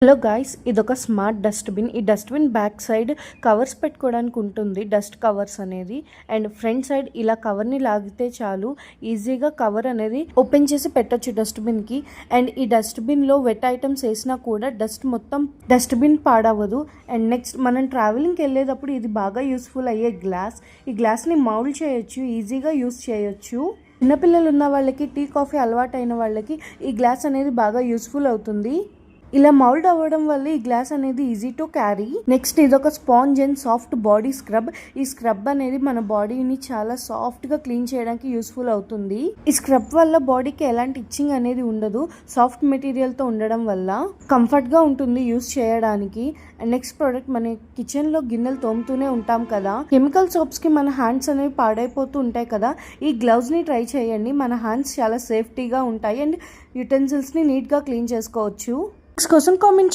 Hello guys, ఇదొక smart dustbin. ఈ dustbin back side covers పెట్టుకోవడానికి ఉంటుంది, డస్ట్ కవర్స్ అనేది. అండ్ ఫ్రంట్ సైడ్ ఇలా కవర్ని లాగితే చాలు, ఈజీగా కవర్ అనేది ఓపెన్ చేసి పెట్టొచ్చు డస్ట్బిన్కి. అండ్ ఈ డస్ట్బిన్లో వెట్ ఐటమ్స్ వేసినా కూడా డస్ట్ మొత్తం డస్ట్బిన్ పాడవదు. అండ్ నెక్స్ట్ మనం ట్రావెలింగ్కి వెళ్ళేటప్పుడు ఇది బాగా యూస్ఫుల్ అయ్యే గ్లాస్. ఈ గ్లాస్ని మౌల్డ్ చేయొచ్చు, ఈజీగా యూస్ చేయొచ్చు. చిన్నపిల్లలు ఉన్న వాళ్ళకి, టీ కాఫీ అలవాటు అయిన వాళ్ళకి ఈ గ్లాస్ అనేది బాగా యూస్ఫుల్ అవుతుంది. ఇలా మౌల్డ్ అవ్వడం వల్ల ఈ గ్లాస్ అనేది ఈజీ టు క్యారీ. నెక్స్ట్ ఇదొక sponge and soft body scrub. ఈ స్క్రబ్ అనేది మన బాడీని చాలా సాఫ్ట్ గా క్లీన్ చేయడానికి యూస్ఫుల్ అవుతుంది. ఈ స్క్రబ్ వల్ల బాడీకి ఎలాంటి ఇచ్చింగ్ అనేది ఉండదు, సాఫ్ట్ మెటీరియల్ తో ఉండడం వల్ల కంఫర్ట్ గా ఉంటుంది యూస్ చేయడానికి. అండ్ నెక్స్ట్ ప్రోడక్ట్, మన కిచెన్ లో గిన్నెలు తోముతూనే ఉంటాం కదా, కెమికల్ సోప్స్ కి మన హ్యాండ్స్ అనేవి పాడైపోతూ ఉంటాయి కదా. ఈ గ్లౌజ్ ని ట్రై చేయండి, మన హ్యాండ్స్ చాలా సేఫ్టీగా ఉంటాయి అండ్ యుటెన్సిల్స్ ని నీట్ గా క్లీన్ చేసుకోవచ్చు. కోసం కామెంట్